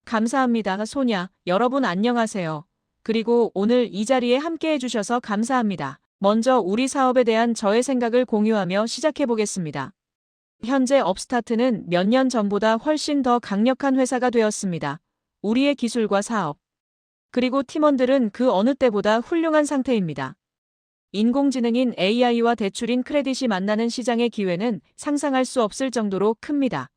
감사합니다, 소냐. 여러분 안녕하세요. 그리고 오늘 이 자리에 함께 해주셔서 감사합니다. 먼저 우리 사업에 대한 저의 생각을 공유하며 시작해 보겠습니다. 현재 업스타트는 몇 년 전보다 훨씬 더 강력한 회사가 되었습니다. 우리의 기술과 사업, 그리고 팀원들은 그 어느 때보다 훌륭한 상태입니다. 인공지능인 AI와 대출인 크레딧이 만나는 시장의 기회는 상상할 수 없을 정도로 큽니다.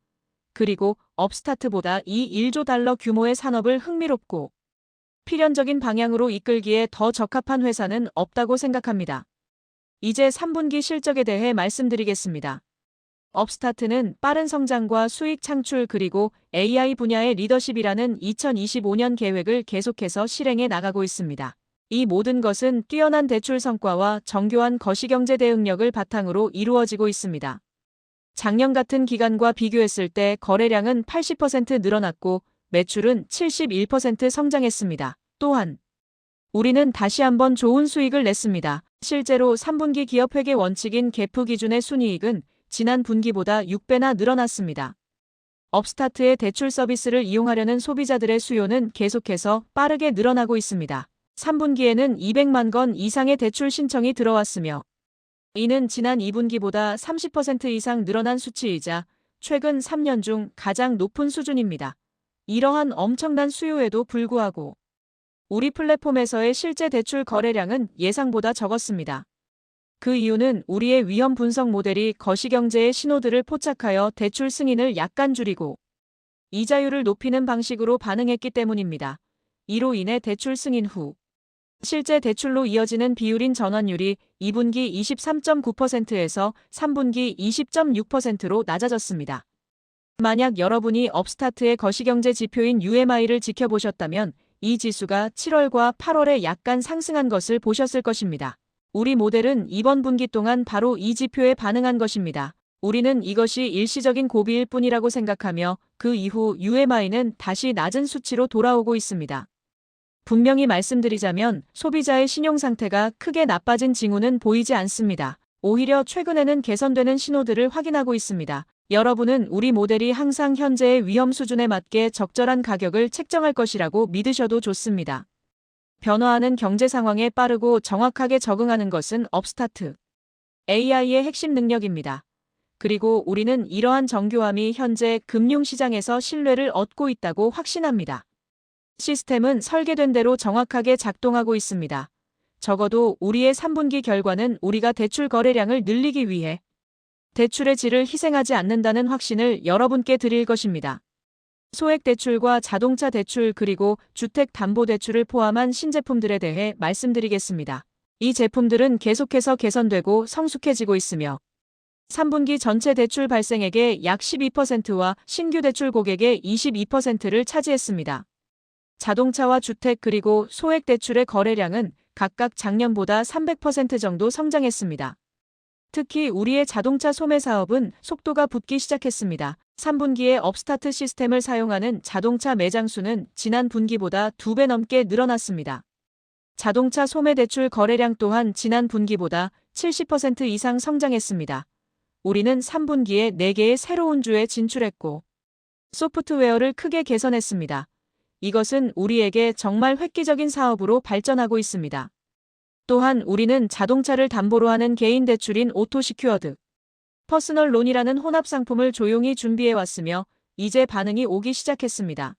그리고 업스타트보다 이 1조 달러 규모의 산업을 흥미롭고 필연적인 방향으로 이끌기에 더 적합한 회사는 없다고 생각합니다. 이제 3분기 실적에 대해 말씀드리겠습니다. 업스타트는 빠른 성장과 수익 창출 그리고 AI 분야의 리더십이라는 2025년 계획을 계속해서 실행해 나가고 있습니다. 이 모든 것은 뛰어난 대출 성과와 정교한 거시경제 대응력을 바탕으로 이루어지고 있습니다. 작년 같은 기간과 비교했을 때 거래량은 80% 늘어났고 매출은 71% 성장했습니다. 또한 우리는 다시 한번 좋은 수익을 냈습니다. 실제로 3분기 기업 회계 원칙인 GAAP 기준의 순이익은 지난 분기보다 6배나 늘어났습니다. 업스타트의 대출 서비스를 이용하려는 소비자들의 수요는 계속해서 빠르게 늘어나고 있습니다. 3분기에는 200만 건 이상의 대출 신청이 들어왔으며 이는 지난 2분기보다 30% 이상 늘어난 수치이자 최근 3년 중 가장 높은 수준입니다. 이러한 엄청난 수요에도 불구하고 우리 플랫폼에서의 실제 대출 거래량은 예상보다 적었습니다. 그 이유는 우리의 위험 분석 모델이 거시경제의 신호들을 포착하여 대출 승인을 약간 줄이고 이자율을 높이는 방식으로 반응했기 때문입니다. 이로 인해 대출 승인 후 실제 대출로 이어지는 비율인 전환율이 2분기 23.9%에서 3분기 20.6%로 낮아졌습니다. 만약 여러분이 업스타트의 거시경제 지표인 UMI를 지켜보셨다면 이 지수가 7월과 8월에 약간 상승한 것을 보셨을 것입니다. 우리 모델은 이번 분기 동안 바로 이 지표에 반응한 것입니다. 우리는 이것이 일시적인 고비일 뿐이라고 생각하며 그 이후 UMI는 다시 낮은 수치로 돌아오고 있습니다. 분명히 말씀드리자면 소비자의 신용 상태가 크게 나빠진 징후는 보이지 않습니다. 오히려 최근에는 개선되는 신호들을 확인하고 있습니다. 여러분은 우리 모델이 항상 현재의 위험 수준에 맞게 적절한 가격을 책정할 것이라고 믿으셔도 좋습니다. 변화하는 경제 상황에 빠르고 정확하게 적응하는 것은 업스타트 AI의 핵심 능력입니다. 그리고 우리는 이러한 정교함이 현재 금융시장에서 신뢰를 얻고 있다고 확신합니다. 시스템은 설계된 대로 정확하게 작동하고 있습니다. 적어도 우리의 3분기 결과는 우리가 대출 거래량을 늘리기 위해 대출의 질을 희생하지 않는다는 확신을 여러분께 드릴 것입니다. 소액 대출과 자동차 대출 그리고 주택담보대출을 포함한 신제품들에 대해 말씀드리겠습니다. 이 제품들은 계속해서 개선되고 성숙해지고 있으며 3분기 전체 대출 발생액의 약 12%와 신규 대출 고객의 22%를 차지했습니다. 자동차와 주택 그리고 소액 대출의 거래량은 각각 작년보다 300% 정도 성장했습니다. 특히 우리의 자동차 소매 사업은 속도가 붙기 시작했습니다. 3분기에 업스타트 시스템을 사용하는 자동차 매장 수는 지난 분기보다 2배 넘게 늘어났습니다. 자동차 소매 대출 거래량 또한 지난 분기보다 70% 이상 성장했습니다. 우리는 3분기에 4개의 새로운 주에 진출했고 소프트웨어를 크게 개선했습니다. 이것은 우리에게 정말 획기적인 사업으로 발전하고 있습니다. 또한 우리는 자동차를 담보로 하는 개인 대출인 오토시큐어드 퍼스널 론이라는 혼합 상품을 조용히 준비해 왔으며 이제 반응이 오기 시작했습니다.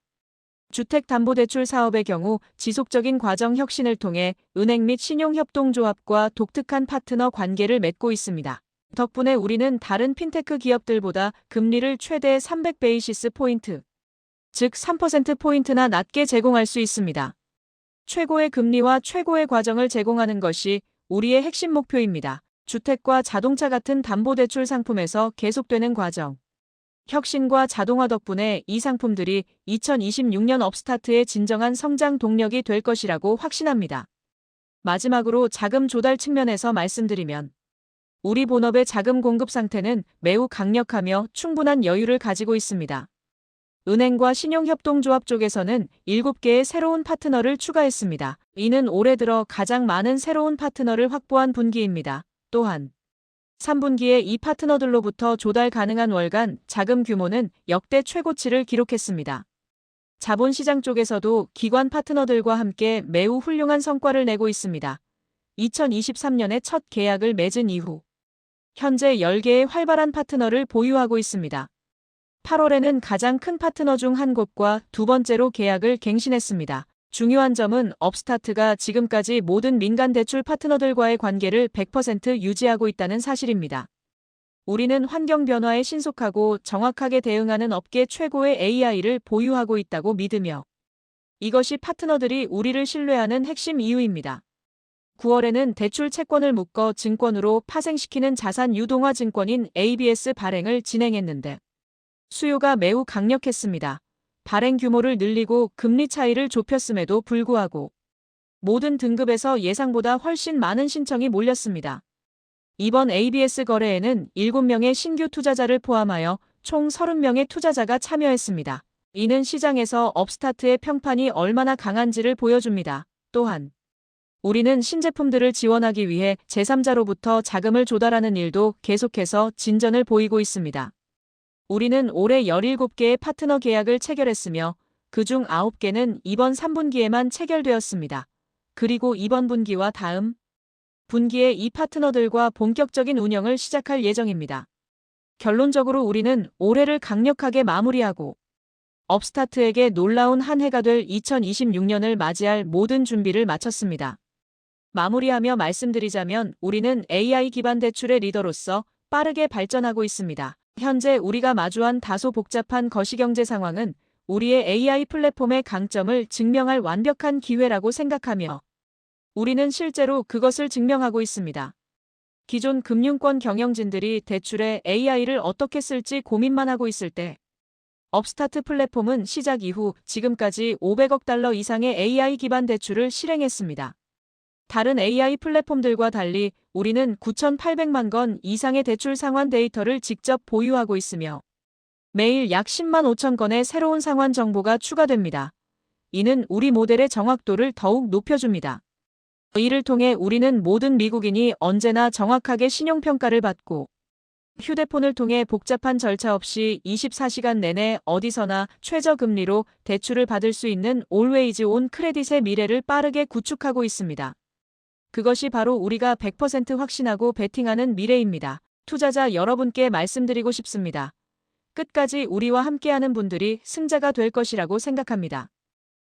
주택담보대출 사업의 경우 지속적인 과정 혁신을 통해 은행 및 신용협동조합과 독특한 파트너 관계를 맺고 있습니다. 덕분에 우리는 다른 핀테크 기업들보다 금리를 최대 300베이시스 포인트, 즉 3%포인트나 낮게 제공할 수 있습니다. 최고의 금리와 최고의 과정을 제공하는 것이 우리의 핵심 목표입니다. 주택과 자동차 같은 담보대출 상품에서 계속되는 과정, 혁신과 자동화 덕분에 이 상품들이 2026년 업스타트의 진정한 성장 동력이 될 것이라고 확신합니다. 마지막으로 자금 조달 측면에서 말씀드리면 우리 본업의 자금 공급 상태는 매우 강력하며 충분한 여유를 가지고 있습니다. 은행과 신용협동조합 쪽에서는 7개의 새로운 파트너를 추가했습니다. 이는 올해 들어 가장 많은 새로운 파트너를 확보한 분기입니다. 또한 3분기에 이 파트너들로부터 조달 가능한 월간 자금 규모는 역대 최고치를 기록했습니다. 자본시장 쪽에서도 기관 파트너들과 함께 매우 훌륭한 성과를 내고 있습니다. 2023년에 첫 계약을 맺은 이후 현재 10개의 활발한 파트너를 보유하고 있습니다. 8월에는 가장 큰 파트너 중 한 곳과 두 번째로 계약을 갱신했습니다. 중요한 점은 업스타트가 지금까지 모든 민간 대출 파트너들과의 관계를 100% 유지하고 있다는 사실입니다. 우리는 환경 변화에 신속하고 정확하게 대응하는 업계 최고의 AI를 보유하고 있다고 믿으며 이것이 파트너들이 우리를 신뢰하는 핵심 이유입니다. 9월에는 대출 채권을 묶어 증권으로 파생시키는 자산 유동화 증권인 ABS 발행을 진행했는데 수요가 매우 강력했습니다. 발행 규모를 늘리고 금리 차이를 좁혔음에도 불구하고 모든 등급에서 예상보다 훨씬 많은 신청이 몰렸습니다. 이번 ABS 거래에는 7명의 신규 투자자를 포함하여 총 30명의 투자자가 참여했습니다. 이는 시장에서 업스타트의 평판이 얼마나 강한지를 보여줍니다. 또한 우리는 신제품들을 지원하기 위해 제3자로부터 자금을 조달하는 일도 계속해서 진전을 보이고 있습니다. 우리는 올해 17개의 파트너 계약을 체결했으며 그중 9개는 이번 3분기에만 체결되었습니다. 그리고 이번 분기와 다음 분기에 이 파트너들과 본격적인 운영을 시작할 예정입니다. 결론적으로 우리는 올해를 강력하게 마무리하고 업스타트에게 놀라운 한 해가 될 2026년을 맞이할 모든 준비를 마쳤습니다. 마무리하며 말씀드리자면 우리는 AI 기반 대출의 리더로서 빠르게 발전하고 있습니다. 현재 우리가 마주한 다소 복잡한 거시경제 상황은 우리의 AI 플랫폼의 강점을 증명할 완벽한 기회라고 생각하며 우리는 실제로 그것을 증명하고 있습니다. 기존 금융권 경영진들이 대출에 AI를 어떻게 쓸지 고민만 하고 있을 때 업스타트 플랫폼은 시작 이후 지금까지 500억 달러 이상의 AI 기반 대출을 실행했습니다. 다른 AI 플랫폼들과 달리 우리는 9,800만 건 이상의 대출 상환 데이터를 직접 보유하고 있으며 매일 약 10만 5천 건의 새로운 상환 정보가 추가됩니다. 이는 우리 모델의 정확도를 더욱 높여줍니다. 이를 통해 우리는 모든 미국인이 언제나 정확하게 신용평가를 받고 휴대폰을 통해 복잡한 절차 없이 24시간 내내 어디서나 최저금리로 대출을 받을 수 있는 Always On 크레딧의 미래를 빠르게 구축하고 있습니다. 그것이 바로 우리가 100% 확신하고 베팅하는 미래입니다. 투자자 여러분께 말씀드리고 싶습니다. 끝까지 우리와 함께하는 분들이 승자가 될 것이라고 생각합니다.